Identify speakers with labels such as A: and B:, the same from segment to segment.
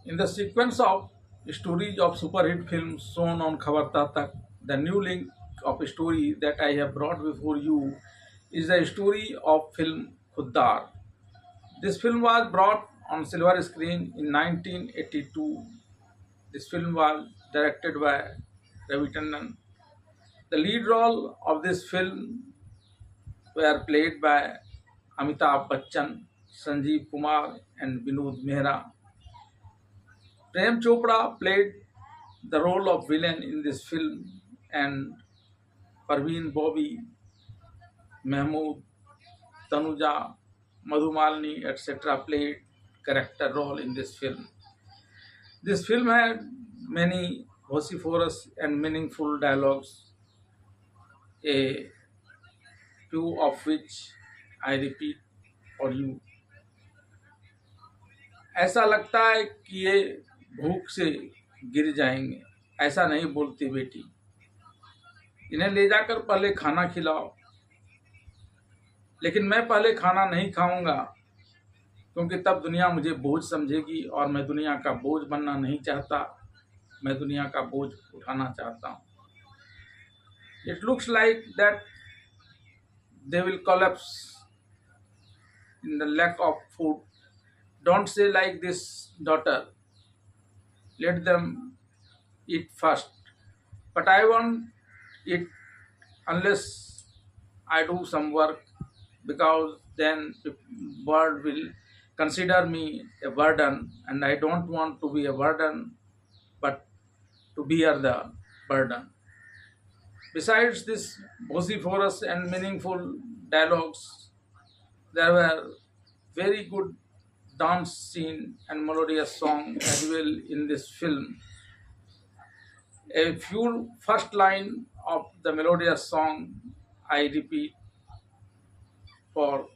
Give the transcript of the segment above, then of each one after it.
A: In the sequence of stories of superhit films shown on Khabar Tak, the new link of story that I have brought before you is the story of film Khuddar. This film was brought on silver screen in 1982. This film was directed by Ravi Tandon. The lead role of this film were played by Amitabh Bachchan, Sanjeev Kumar, and Vinod Mehra. Prem Chopra played the role of villain in this film, and Parveen Bobby, Mahmood, Tanuja, Madhumalini, etc. played character role in this film. This film had many vociferous and meaningful dialogues, a few of which I repeat for you. ऐसा लगता है कि ये भूख से गिर जाएंगे, ऐसा नहीं बोलती बेटी, इन्हें ले जाकर पहले खाना खिलाओ। लेकिन मैं पहले खाना नहीं खाऊंगा, क्योंकि तब दुनिया मुझे बोझ समझेगी और मैं दुनिया का बोझ बनना नहीं चाहता, मैं दुनिया का बोझ उठाना चाहता हूँ। It looks like that they will collapse in the lack of food. Don't say like this, daughter. Let them eat first. But I won't eat unless I do some work, because then the world will consider me a burden, and I don't want to be a burden, but to bear the burden. Besides this vociferous and meaningful dialogues, there were very good dance scene and melodious song as well in this film. A few first line of the melodious song I repeat for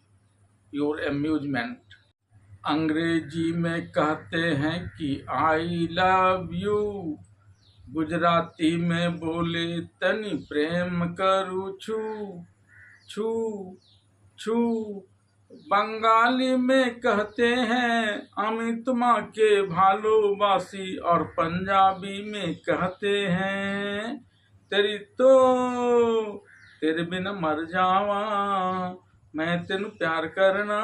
A: your amusement. अंग्रेजी में कहते हैं कि I love you, Gujarati में बोले तनी प्रेम करू छू छू छू, बंगाली में कहते हैं अमित माँ के भालोबासी, और पंजाबी में कहते हैं तेरी तो तेरे बिन मर जावा, मैं तेन प्यार करना,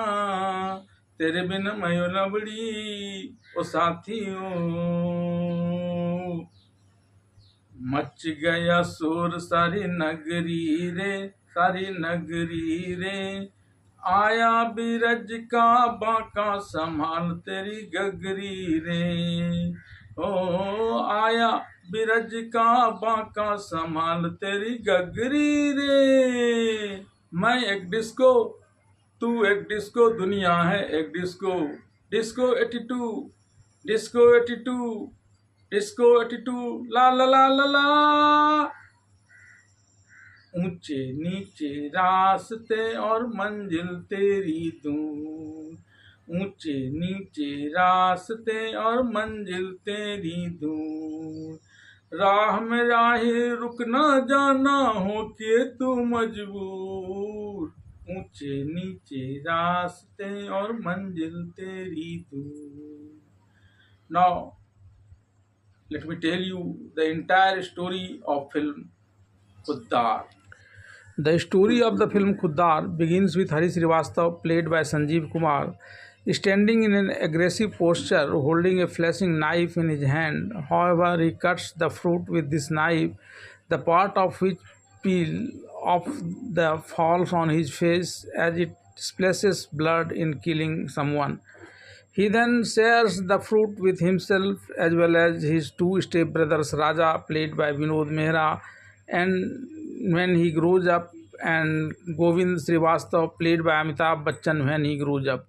A: तेरे बिन मयो लबड़ी ओ साथियों। मच गया शोर सारी नगरी रे, सारी नगरी रे, आया बिरज का बांका संभाल तेरी गगरी रे, ओ आया बिरज का बांका संभाल तेरी गगरी रे। मैं एक डिस्को, तू एक डिस्को, दुनिया है एक डिस्को, डिस्को 82, डिस्को 82, डिस्को 82, ला ला ला ला ला। ऊंचे नीचे रास्ते और मंजिल तेरी दूर, ऊंचे नीचे रास्ते और मंजिल तेरी दूर, राह में राही रुक न जाना हो के तू मजबूर, ऊंचे नीचे रास्ते और मंजिल तेरी दूर। Now let me tell you the entire story of film Khuddar. The story of the film Khuddar begins with Hari Srivastav, played by Sanjeev Kumar, standing in an aggressive posture, holding a flashing knife in his hand. However, he cuts the fruit with this knife, the part of which peel off the falls on his face as it splashes blood in killing someone. He then shares the fruit with himself as well as his two stepbrothers, Raja, played by Vinod Mehra, and when he grows up, and Govind Srivastav, played by Amitabh Bachchan, when he grows up.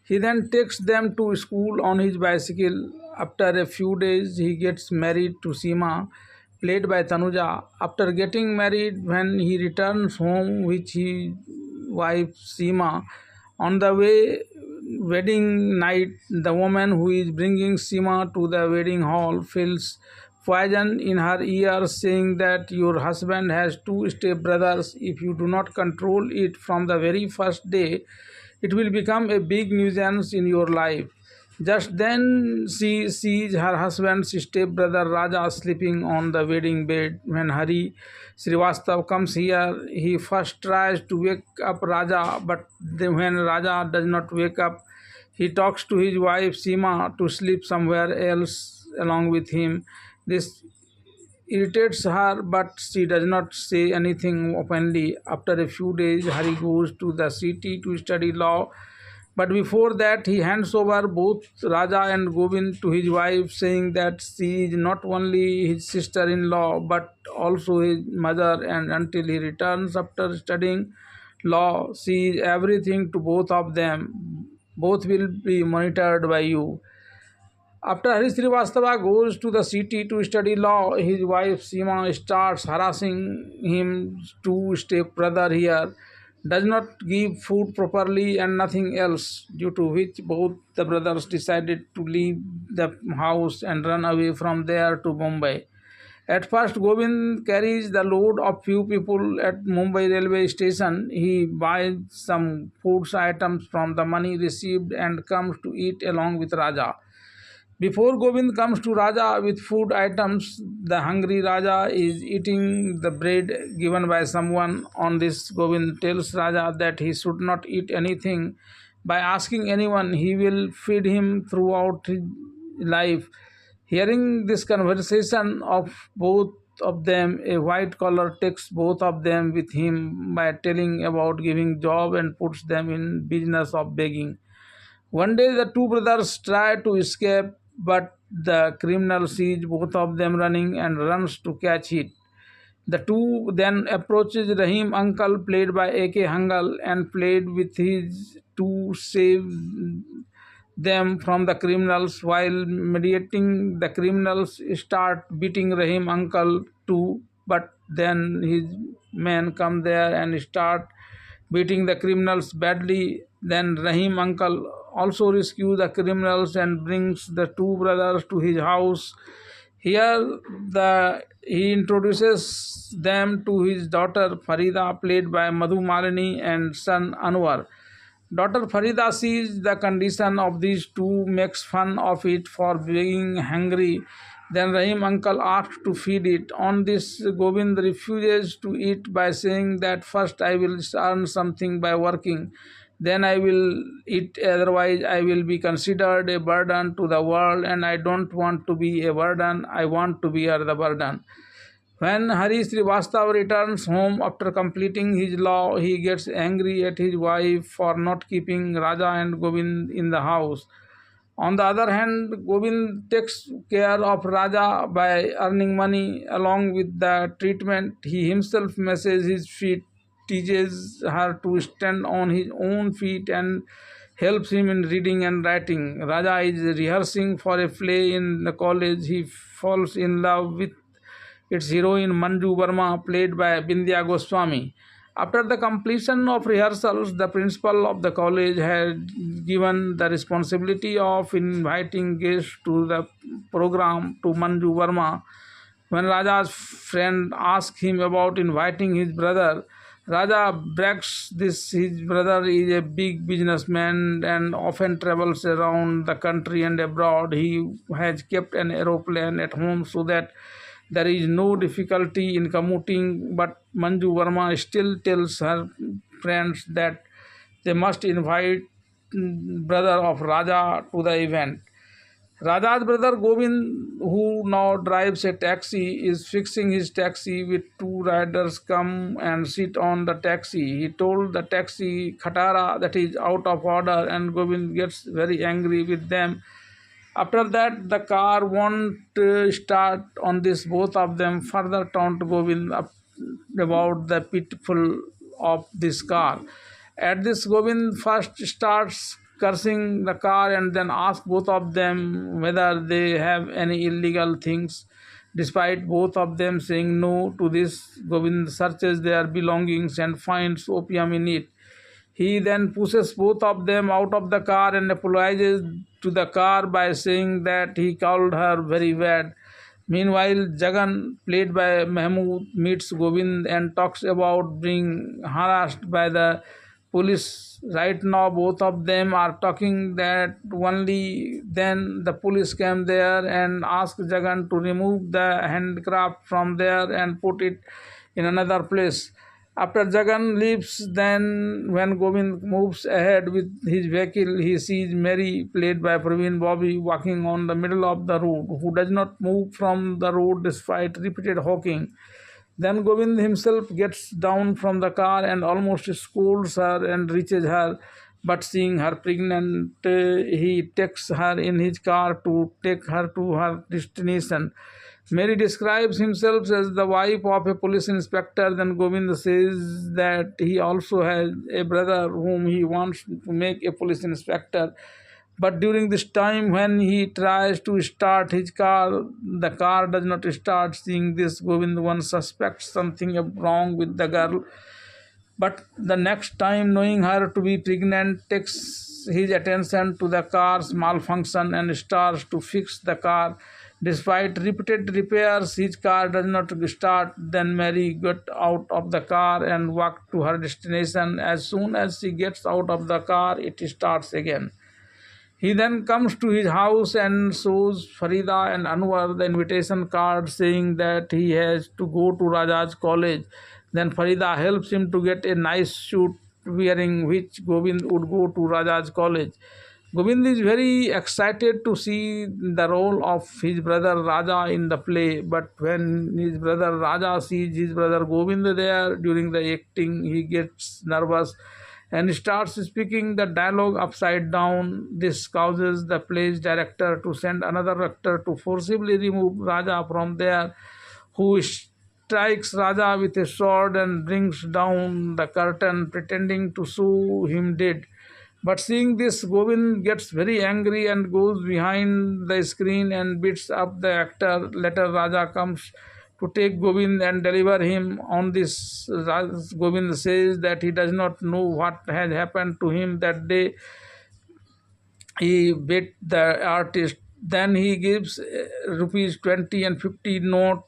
A: He then takes them to school on his bicycle. After a few days, he gets married to Seema, played by Tanuja. After getting married, when he returns home with his wife Seema, on the wedding night, the woman who is bringing Seema to the wedding hall feels poison in her ear, saying that your husband has two stepbrothers. If you do not control it from the very first day, it will become a big nuisance in your life. Just then she sees her husband's stepbrother Raja sleeping on the wedding bed. When Hari Srivastav comes here, he first tries to wake up Raja, but when Raja does not wake up, he talks to his wife Seema to sleep somewhere else along with him. This irritates her, but she does not say anything openly. After a few days, Hari goes to the city to study law, but before that, he hands over both Raja and Govind to his wife, saying that she is not only his sister in law but also his mother, and until he returns after studying law, she is everything to both of them. Both will be monitored by you. After Hari Srivastava goes to the city to study law, his wife Seema starts harassing him. Two step brother here does not give food properly and nothing else, due to which both the brothers decided to leave the house and run away from there to Mumbai. At first, Govind carries the load of few people at Mumbai railway station. He buys some food items from the money received and comes to eat along with Raja. Before Govind comes to Raja with food items, the hungry Raja is eating the bread given by someone. On this, Govind tells Raja that he should not eat anything by asking anyone. He will feed him throughout his life. Hearing this conversation of both of them, a white collar takes both of them with him by telling about giving job and puts them in business of begging. One day the two brothers try to escape, but the criminal sees both of them running and runs to catch it. The two then approaches Rahim uncle played by A.K. Hangal and played with his to save them from the criminals. While mediating, the criminals start beating Rahim uncle too, but then his men come there and start beating the criminals badly. Then Rahim uncle also rescues the criminals and brings the two brothers to his house. Here, he introduces them to his daughter Farida, played by Madhu Malini, and son Anwar. Daughter Farida sees the condition of these two, makes fun of it for being hungry. Then Rahim uncle asks to feed it. On this, Govind refuses to eat by saying that first I will earn something by working, then I will eat, otherwise I will be considered a burden to the world, and I don't want to be a burden, I want to bear the burden. When Hari Srivastava returns home after completing his law, he gets angry at his wife for not keeping Raja and Govind in the house. On the other hand, Govind takes care of Raja by earning money along with the treatment. He himself massages his feet, teaches her to stand on his own feet, and helps him in reading and writing. Raja is rehearsing for a play in the college. He falls in love with its heroine Manju Verma, played by Bindya Goswami. After the completion of rehearsals, the principal of the college had given the responsibility of inviting guests to the program to Manju Verma. When Raja's friend asked him about inviting his brother, Raja brags this his brother is a big businessman and often travels around the country and abroad. He has kept an aeroplane at home so that there is no difficulty in commuting, but Manju Verma still tells her friends that they must invite brother of Raja to the event. Raja's brother Govind, who now drives a taxi, is fixing his taxi with two riders come and sit on the taxi. He told the taxi Khatara that is out of order, and Govind gets very angry with them. After that, the car won't start. On this, both of them further taunt Govind about the pitfall of this car. At this, Govind first starts cursing the car and then asks both of them whether they have any illegal things. Despite both of them saying no to this, Govind searches their belongings and finds opium in it. He then pushes both of them out of the car and apologizes to the car by saying that he called her very bad. Meanwhile, Jagan, played by Mahmood, meets Govind and talks about being harassed by the police. Right now, both of them are talking that only then the police came there and asked Jagan to remove the handcraft from there and put it in another place. After Jagan leaves, then when Govind moves ahead with his vehicle, he sees Mary, played by Praveen Bobby, walking on the middle of the road, who does not move from the road despite repeated honking. Then Govind himself gets down from the car and almost scolds her and reaches her. But seeing her pregnant, he takes her in his car to take her to her destination. Mary describes himself as the wife of a police inspector. Then Govind says that he also has a brother whom he wants to make a police inspector. But during this time, when he tries to start his car, the car does not start. Seeing this, Govind once suspects something wrong with the girl. But the next time, knowing her to be pregnant, takes his attention to the car's malfunction and starts to fix the car. Despite repeated repairs, his car does not start. Then Mary got out of the car and walked to her destination. As soon as she gets out of the car, it starts again. He then comes to his house and shows Farida and Anwar the invitation card saying that he has to go to Raja's college. Then Farida helps him to get a nice suit wearing which Govind would go to Raja's college. Govind is very excited to see the role of his brother Raja in the play, but when his brother Raja sees his brother Govind there during the acting, he gets nervous and starts speaking the dialogue upside down. This causes the play's director to send another actor to forcibly remove Raja from there, who strikes Raja with a sword and brings down the curtain, pretending to show him dead. But seeing this, Govind gets very angry and goes behind the screen and beats up the actor. Later, Raja comes to take Govind and deliver him. On this, Govind says that he does not know what has happened to him that day. He beat the artist. Then he gives rupees 20 and 50 note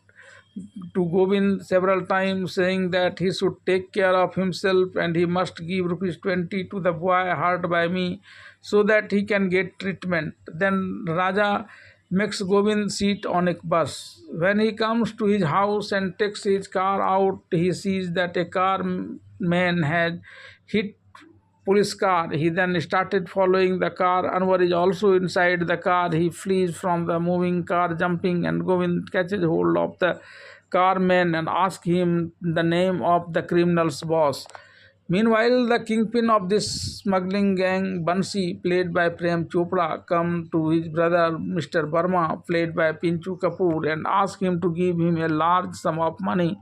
A: to Govind several times, saying that he should take care of himself and he must give rupees 20 to the boy hurt by me so that he can get treatment. Then Raja makes Govind sit on a bus. When he comes to his house and takes his car out, he sees that a car man had hit police car. He then started following the car. Anwar is also inside the car. He flees from the moving car, jumping, and Govind catches hold of the carman and asks him the name of the criminal's boss. Meanwhile, the kingpin of this smuggling gang, Bansi, played by Prem Chopra, come to his brother Mr. Burma, played by Pinchu Kapoor, and ask him to give him a large sum of money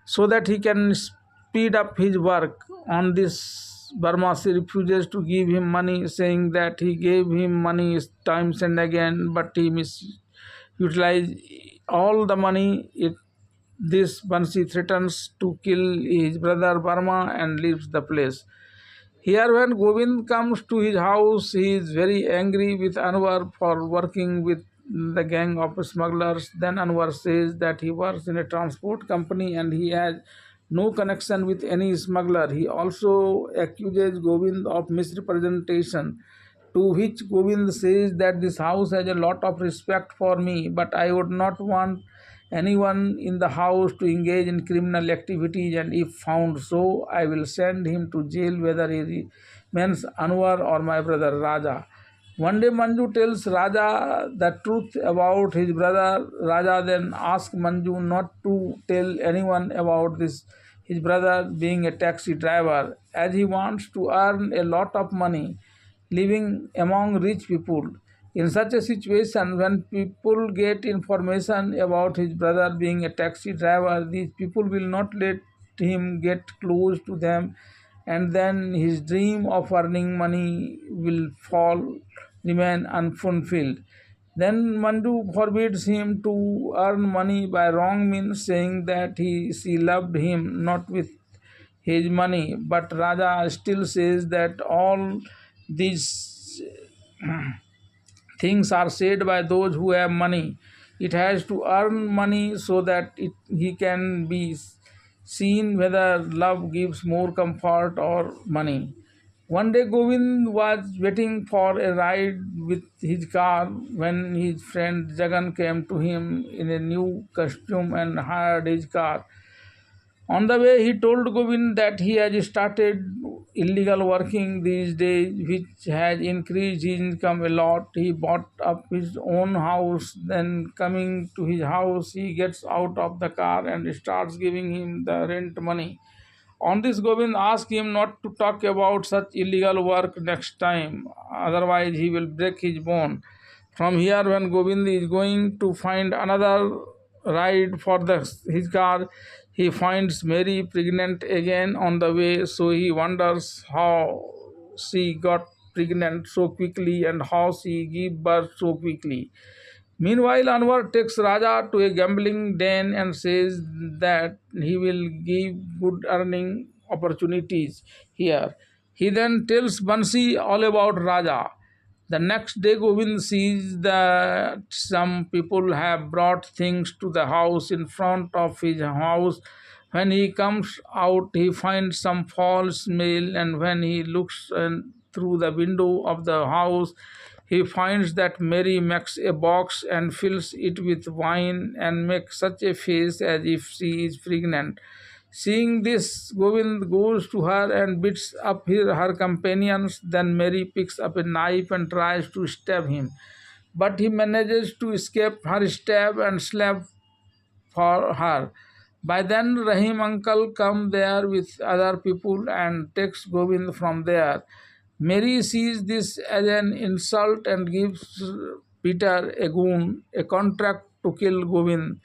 A: so that he can speed up his work. On this, Burma refuses to give him money, saying that he gave him money times and again, but he misutilized all the money. This Bansi threatens to kill his brother Burma and leaves the place. Here, when Govind comes to his house, he is very angry with Anwar for working with the gang of smugglers. Then Anwar says that he works in a transport company and he has no connection with any smuggler. He also accuses Govind of misrepresentation, to which Govind says that this house has a lot of respect for me, but I would not want anyone in the house to engage in criminal activities, and if found so, I will send him to jail, whether he remains Anwar or my brother Raja. One day Manju tells Raja the truth about his brother. Raja then asks Manju not to tell anyone about this, his brother being a taxi driver, as he wants to earn a lot of money living among rich people. In such a situation, when people get information about his brother being a taxi driver, these people will not let him get close to them, and then his dream of earning money will remain unfulfilled. Then Mandu forbids him to earn money by wrong means, saying that she loved him not with his money. But Raja still says that all these things are said by those who have money. It has to earn money so that he can be seen whether love gives more comfort or money. One day Govind was waiting for a ride with his car when his friend Jagan came to him in a new costume and hired his car. On the way, he told Govind that he has started illegal working these days, which has increased his income a lot. He bought up his own house. Then, coming to his house, he gets out of the car and starts giving him the rent money. On this, Govind asked him not to talk about such illegal work next time, otherwise, he will break his bone. From here, when Govind is going to find another ride for his car, he finds Mary pregnant again on the way, so he wonders how she got pregnant so quickly and how she gave birth so quickly. Meanwhile, Anwar takes Raja to a gambling den and says that he will give good earning opportunities here. He then tells Bansi all about Raja. The next day, Govind sees that some people have brought things to the house in front of his house. When he comes out, he finds some foul smell, and when he looks through the window of the house, he finds that Mary makes a box and fills it with wine and makes such a face as if she is pregnant. Seeing this, Govind goes to her and beats up her companions. Then Mary picks up a knife and tries to stab him. But he manages to escape her stab and slap for her. By then, Rahim uncle come there with other people and takes Govind from there. Mary sees this as an insult and gives Peter a goon a contract to kill Govind.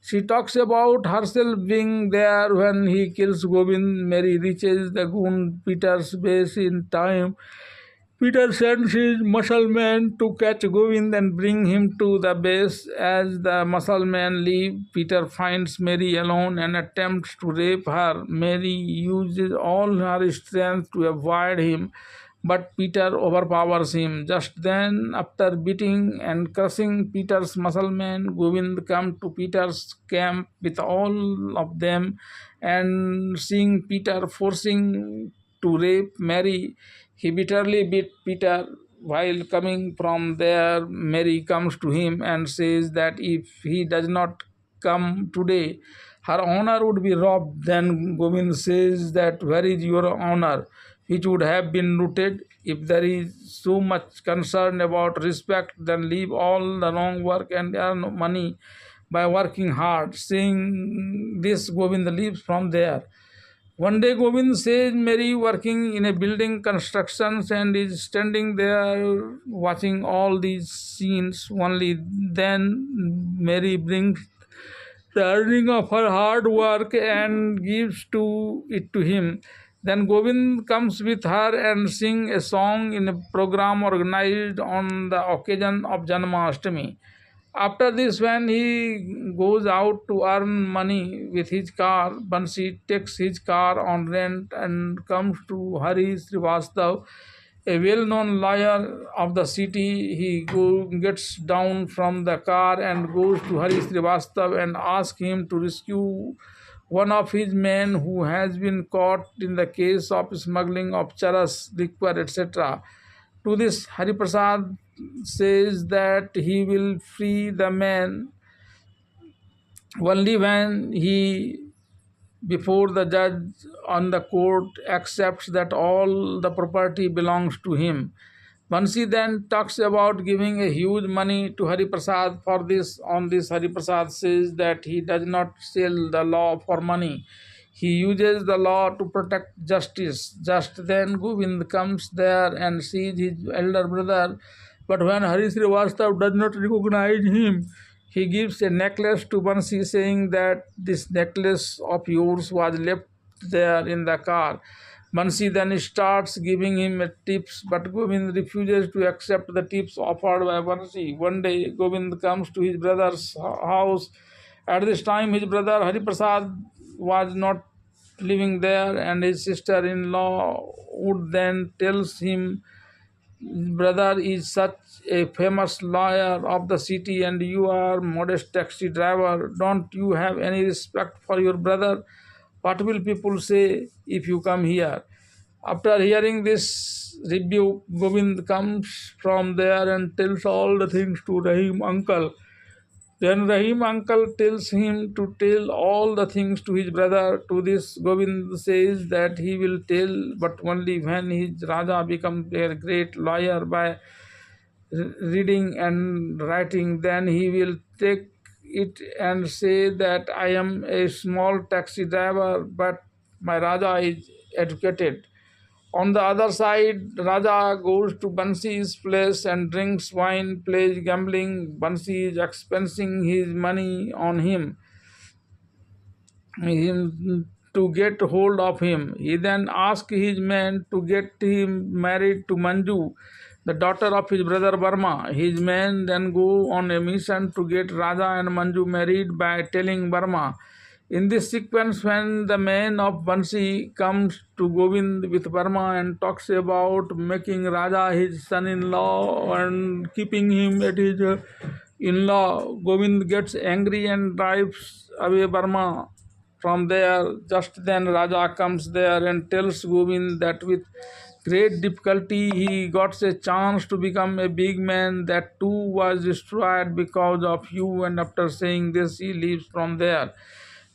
A: She talks about herself being there when he kills Govind. Mary reaches the goon Peter's base in time. Peter sends his musclemen to catch Govind and bring him to the base. As the musclemen leave, Peter finds Mary alone and attempts to rape her. Mary uses all her strength to avoid him, but Peter overpowers him. Just then, after beating and crushing Peter's musclemen, Govind comes to Peter's camp with all of them, and seeing Peter forcing to rape Mary, he bitterly beat Peter. While coming from there, Mary comes to him and says that if he does not come today, her honor would be robbed. Then Govind says that where is your honor, which would have been rooted? If there is so much concern about respect, then leave all the wrong work and earn money by working hard. Saying this, Govind leaves from there. One day, Govind says Mary working in a building constructions and is standing there watching all these scenes. Only then Mary brings the earning of her hard work and gives it to him. Then Govind comes with her and sing a song in a program organized on the occasion of Janmashtami. After this, when he goes out to earn money with his car, Bansi takes his car on rent and comes to Hari Srivastav, a well-known lawyer of the city. He gets down from the car and goes to Hari Srivastav and asks him to rescue one of his men who has been caught in the case of smuggling of charas, liquor, etc. To this, Hariprasad says that he will free the man only when he, before the judge on the court, accepts that all the property belongs to him. Bansi then talks about giving a huge money to Hariprasad for this. On this, Hariprasad says that he does not sell the law for money. He uses the law to protect justice. Just then, Govind comes there and sees his elder brother. But when Hari Srivastav does not recognize him, he gives a necklace to Bansi, saying that this necklace of yours was left there in the car. Bansi then starts giving him tips, but Govind refuses to accept the tips offered by Bansi. One day, Govind comes to his brother's house. At this time, his brother Hariprasad was not living there, and his sister-in-law would then tells him, brother is such a famous lawyer of the city and you are modest taxi driver. Don't you have any respect for your brother? What will people say if you come here? After hearing this rebuke, Govind comes from there and tells all the things to Rahim uncle. Then Rahim uncle tells him to tell all the things to his brother. To this, Govind says that he will tell, but only when his Raja becomes a great lawyer by reading and writing. Then he will take it and say that I am a small taxi driver, but my Raja is educated. On the other side, Raja goes to Bansi's place and drinks wine, plays gambling. Bansi is expensing his money on him to get hold of him. He then asks his men to get him married to Manju, the daughter of his brother Burma. His men then go on a mission to get Raja and Manju married by telling Burma. In this sequence, when the man of Bansi comes to Govind with Burma and talks about making Raja his son-in-law and keeping him at his in-law, Govind gets angry and drives away Burma from there. Just then Raja comes there and tells Govind that with great difficulty he got a chance to become a big man. That too was destroyed because of you, and after saying this he leaves from there.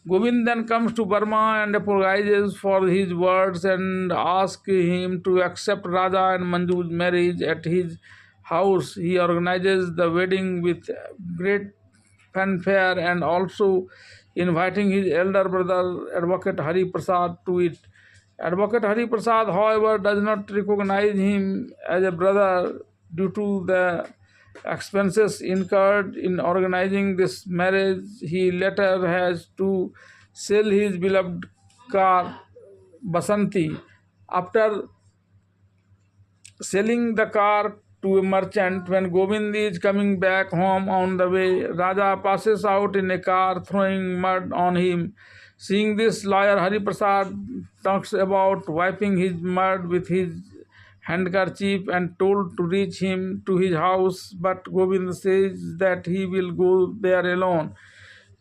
A: Govind then comes to Burma and apologizes for his words and asks him to accept Raja and Manju's marriage at his house. He organizes the wedding with great fanfare and also inviting his elder brother, Advocate Hari Prasad, to it. Advocate Hari Prasad, however, does not recognize him as a brother due to the expenses incurred in organizing this marriage. He later has to sell his beloved car, Basanti. After selling the car to a merchant, when Govind is coming back home on the way, Raja passes out in a car throwing mud on him. Seeing this, lawyer Hari Prasad talks about wiping his mud with his handkerchief and told to reach him to his house, but Govind says that he will go there alone.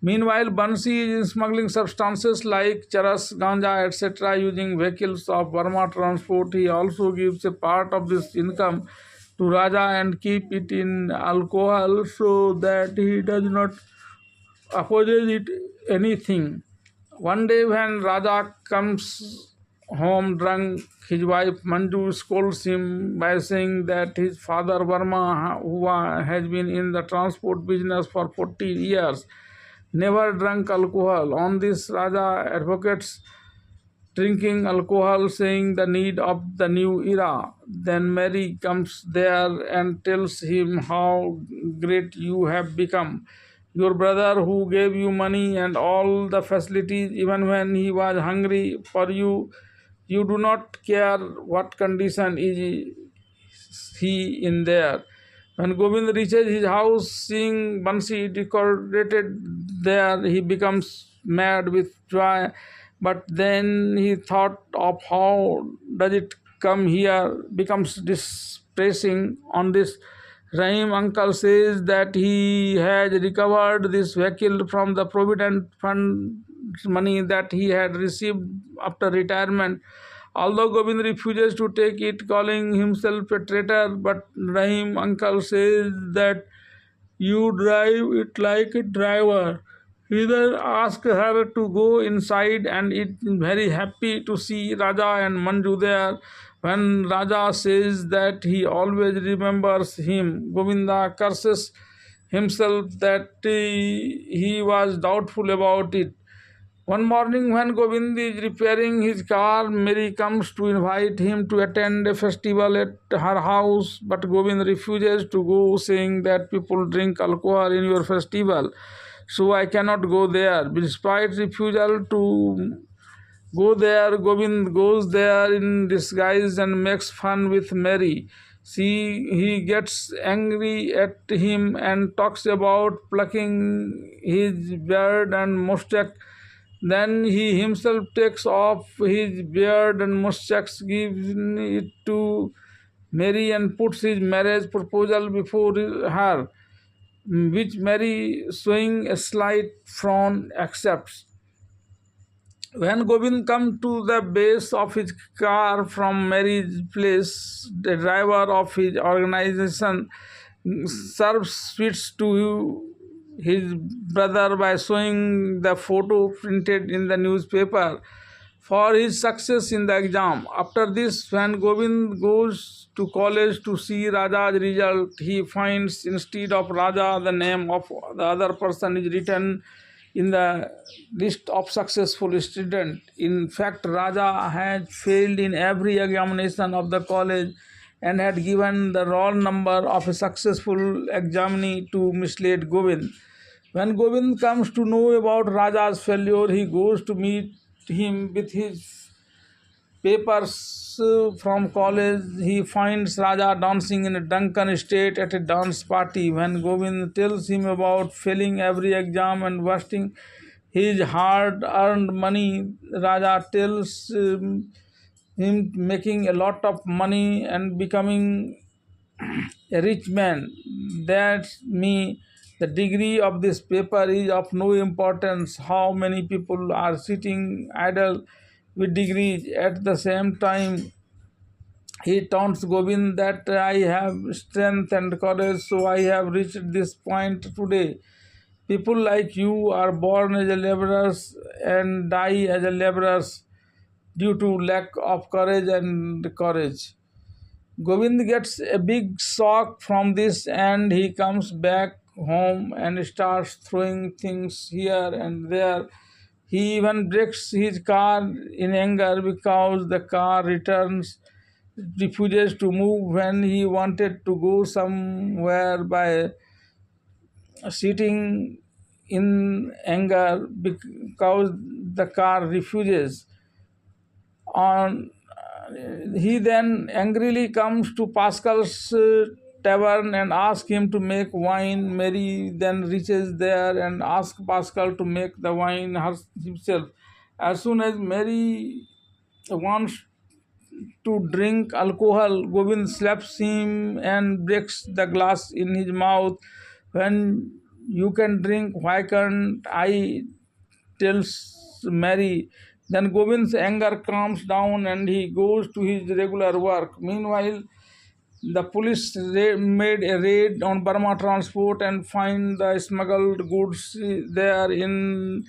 A: Meanwhile, Bansi is smuggling substances like charas, ganja, etc. using vehicles of Burma transport. He also gives a part of this income to Raja and keep it in alcohol so that he does not oppose it anything. One day when Raja comes home drunk, his wife Manju scolds him by saying that his father Burma, who has been in the transport business for 40 years, never drank alcohol. On this, Raja advocates drinking alcohol, saying the need of the new era. Then Mary comes there and tells him how great you have become. Your brother, who gave you money and all the facilities even when he was hungry for you, you do not care what condition is he in there. When Govind reaches his house, seeing Bansi decorated there, he becomes mad with joy. But then he thought of how does it come here, becomes distressing. On this, Rahim uncle says that he has recovered this vehicle from the Provident Fund money that he had received after retirement. Although Govind refuses to take it, calling himself a traitor, but Rahim uncle says that you drive it like a driver. He then asks her to go inside and is very happy to see Raja and Manju there. When Raja says that he always remembers him, Govinda curses himself that he was doubtful about it. One morning, when Govind is repairing his car, Mary comes to invite him to attend a festival at her house, but Govind refuses to go, saying that people drink alcohol in your festival, so I cannot go there. Despite refusal to go there, Govind goes there in disguise and makes fun with Mary. He gets angry at him and talks about plucking his beard and mustache. Then he himself takes off his beard and mustache, gives it to Mary, and puts his marriage proposal before her, which Mary, showing a slight frown, accepts. When Govind come to the base of his car from Mary's place, the driver of his organization serves sweets to his brother by showing the photo printed in the newspaper for his success in the exam. After this, when Govind goes to college to see Raja's result, he finds instead of Raja, the name of the other person is written in the list of successful students. In fact, Raja had failed in every examination of the college and had given the roll number of a successful examinee to mislead Govind. When Govind comes to know about Raja's failure, he goes to meet him with his papers from college. He finds Raja dancing in a drunken state at a dance party. When Govind tells him about failing every exam and wasting his hard-earned money, Raja tells him making a lot of money and becoming a rich man. That's me. The degree of this paper is of no importance. How many people are sitting idle with degrees at the same time? He taunts Govind that I have strength and courage, so I have reached this point today. People like you are born as a laborers and die as a laborers due to lack of courage and courage. Govind gets a big shock from this and he comes back home and starts throwing things here and there. He even breaks his car in anger because the car refuses to move when he wanted to go somewhere by sitting in anger because the car refuses. On He then angrily comes to Pascal's tavern and asks him to make wine. Mary then reaches there and asks Pascal to make the wine himself. As soon as Mary wants to drink alcohol, Govind slaps him and breaks the glass in his mouth. When you can drink, why can't I? Tells Mary. Then Govind's anger calms down and he goes to his regular work. Meanwhile, the police made a raid on Burma Transport and find the smuggled goods there. In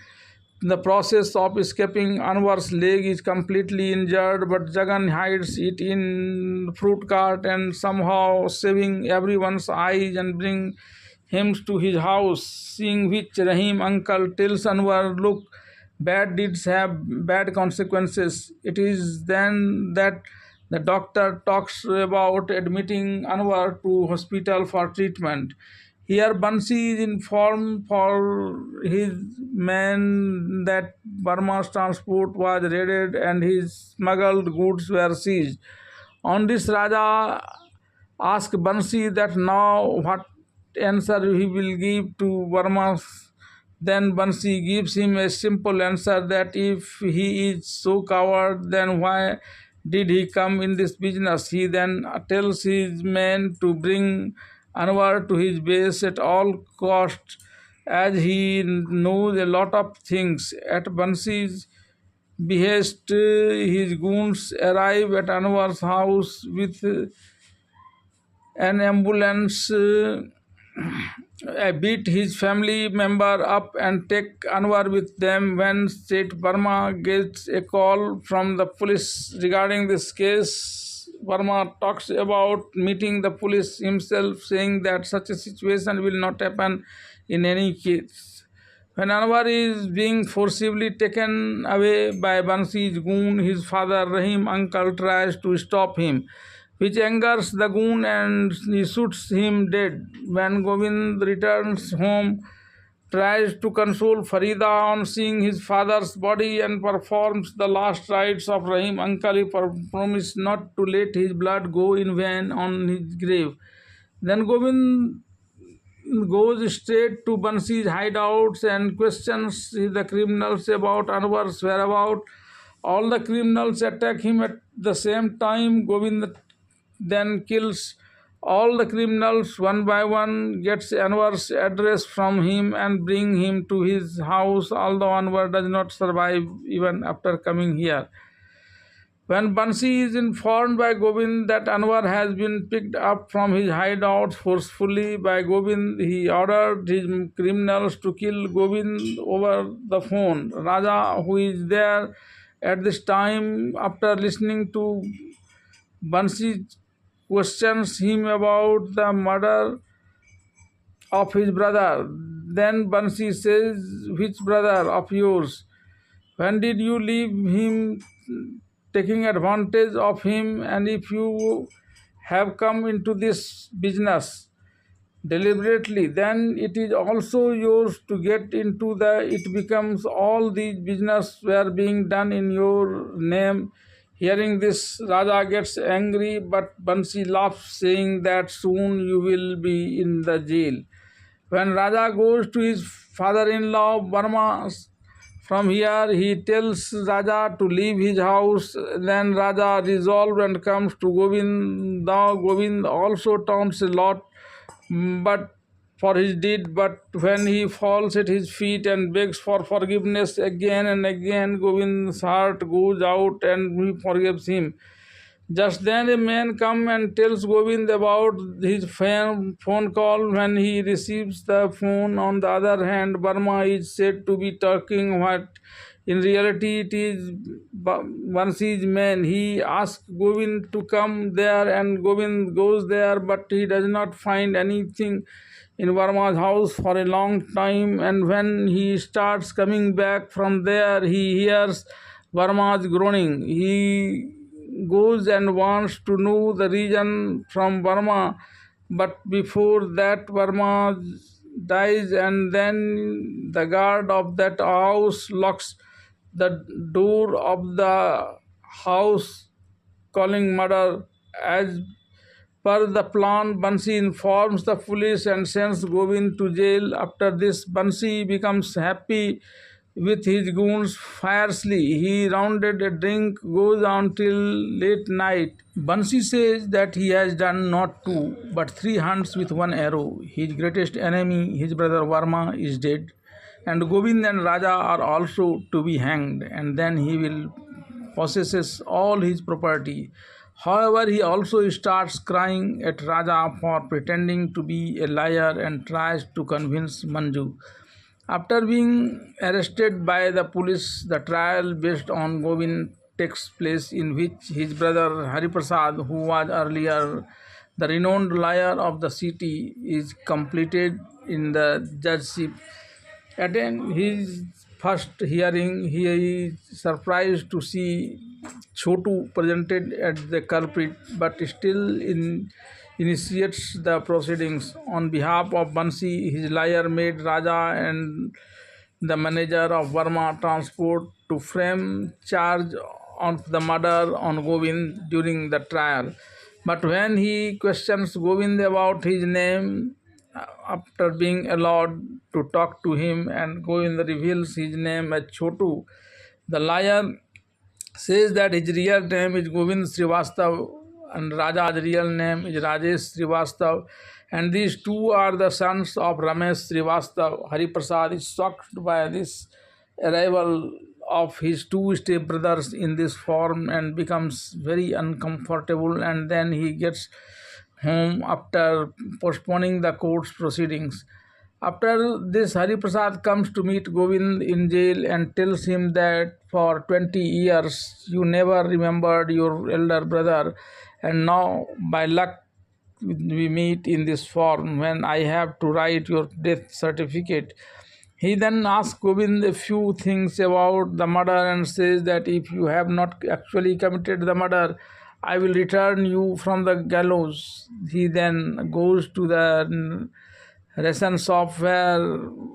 A: the process of escaping, Anwar's leg is completely injured, but Jagan hides it in fruit cart and somehow saving everyone's eyes and bring him to his house, seeing which Rahim uncle tells Anwar, look, bad deeds have bad consequences. It is then that the doctor talks about admitting Anwar to hospital for treatment. Here Bansi is informed for his men that Burma's transport was raided and his smuggled goods were seized. On this, Raja asks Bansi that now what answer he will give to Burma's. Then Bansi gives him a simple answer that if he is so coward, then why did he come in this business? He then tells his men to bring Anwar to his base at all costs, as he knows a lot of things. At Bansi's behest, his goons arrive at Anwar's house with an ambulance. Beat his family member up and take Anwar with them. When State Burma gets a call from the police regarding this case, Burma talks about meeting the police himself, saying that such a situation will not happen in any case. When Anwar is being forcibly taken away by Bansi's goon, his father Rahim uncle tries to stop him, which angers the goon and he shoots him dead. When Govind returns home, tries to console Farida on seeing his father's body and performs the last rites of Rahim uncle, he promised not to let his blood go in vain on his grave. Then Govind goes straight to Bansi's hideouts and questions the criminals about Anwar's whereabouts. All the criminals attack him at the same time. Govind then kills All the criminals one by one gets Anwar's address from him and bring him to his house, although Anwar does not survive even after coming here. When Bansi is informed by Govind that Anwar has been picked up from his hideout forcefully by Govind, he ordered his criminals to kill Govind over the phone. Raja, who is there at this time, after listening to Bansi, questions him about the murder of his brother. Then Bansi says, "Which brother of yours? When did you leave him, taking advantage of him? And if you have come into this business deliberately, then it is also yours to get into the. It becomes all these business were being done in your name." Hearing this, Raja gets angry, but Bansi laughs, saying that soon you will be in the jail. When Raja goes to his father-in-law Burma from here, he tells Raja to leave his house. Then Raja resolved and comes to Govind. Govind also taunts a lot, but for his deed. But when he falls at his feet and begs for forgiveness again and again, Govind's heart goes out and he forgives him. Just then a man comes and tells Govind about his phone call. When he receives the phone, on the other hand, Burma is said to be talking what in reality it is Bansi's man. He asks Govind to come there and Govind goes there, but he does not find anything in Burma's house for a long time, and when he starts coming back from there, he hears Burma's groaning. He goes and wants to know the reason from Burma, but before that Burma dies, and then the guard of that house locks the door of the house, calling murder. As per the plan, Bansi informs the police and sends Govind to jail. After this, Bansi becomes happy with his goons fiercely. He rounded a drink, goes on till late night. Bansi says that he has done not two, but three hunts with one arrow. His greatest enemy, his brother Varma, is dead, and Govind and Raja are also to be hanged, and then he will possesses all his property. However, he also starts crying at Raja for pretending to be a liar and tries to convince Manju. After being arrested by the police, the trial based on Govind takes place, in which his brother Hariprasad, who was earlier the renowned liar of the city, is completed in the judgeship. At his first hearing, he is surprised to see Chotu presented as the culprit, but still initiates the proceedings. On behalf of Bansi, his liar made Raja and the manager of Burma Transport to frame charge of the murder on Govind during the trial. But when he questions Govind about his name, after being allowed to talk to him, and Govind reveals his name as Chotu, the liar says that his real name is Govind Srivastav and Raja's real name is Rajesh Srivastav, and these two are the sons of Ramesh Srivastav. Hariprasad is shocked by this arrival of his two stepbrothers in this form and becomes very uncomfortable, and then he gets home after postponing the court's proceedings. After this, Hariprasad comes to meet Govind in jail and tells him that for 20 years you never remembered your elder brother, and now by luck we meet in this form when I have to write your death certificate. He then asks Govind a few things about the murder and says that if you have not actually committed the murder, I will return you from the gallows. He then goes to the ration shop where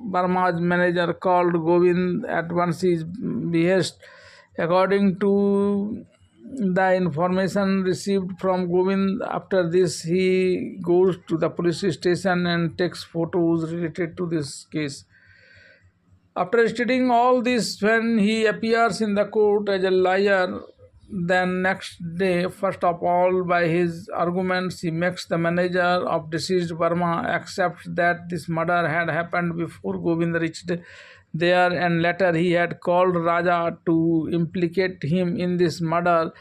A: Burma's manager called Govind at Bansi's behest. According to the information received from Govind, after this he goes to the police station and takes photos related to this case. After stating all this, when he appears in the court as a liar, Then next day, first of all, by his arguments, he makes the manager of deceased Burma accept that this murder had happened before Govind reached there, and later he had called Raja to implicate him in this murder,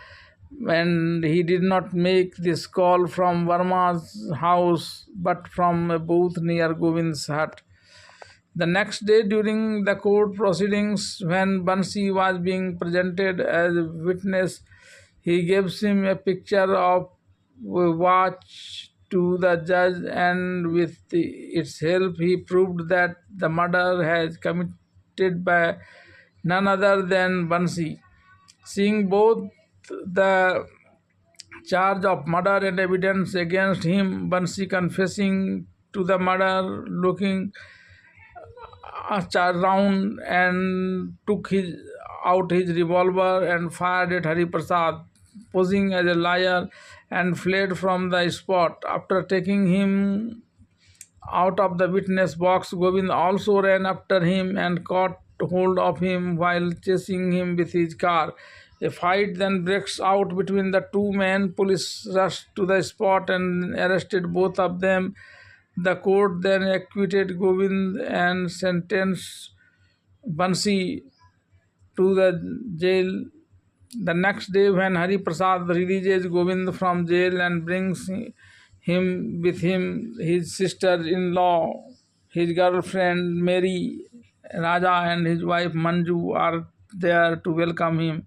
A: and he did not make this call from Verma's house but from a booth near Govind's hut. The next day, during the court proceedings, when Bansi was being presented as a witness, he gives him a picture of a watch to the judge, and with its help, he proved that the murder has committed by none other than Bansi. Seeing both the charge of murder and evidence against him, Bansi confessing to the murder, looking round and took out his revolver and fired at Hari Prasad, posing as a liar, and fled from the spot. After taking him out of the witness box, Govind also ran after him and caught hold of him while chasing him with his car. A fight then breaks out between the two men. Police rushed to the spot and arrested both of them. The court then acquitted Govind and sentenced Bansi to the jail. The next day, when Hari Prasad releases Govind from jail and brings him with him, his sister-in-law, his girlfriend Mary, Raja, and his wife Manju are there to welcome him.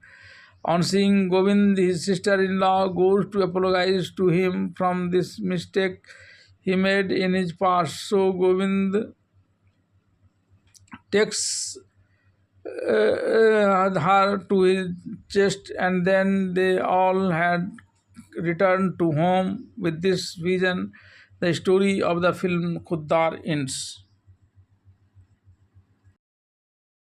A: On seeing Govind, his sister-in-law goes to apologize to him from this mistake he made in his past. So Govind takes her to his chest, and then they all had returned to home. With this vision, the story of the film Khuddar ends.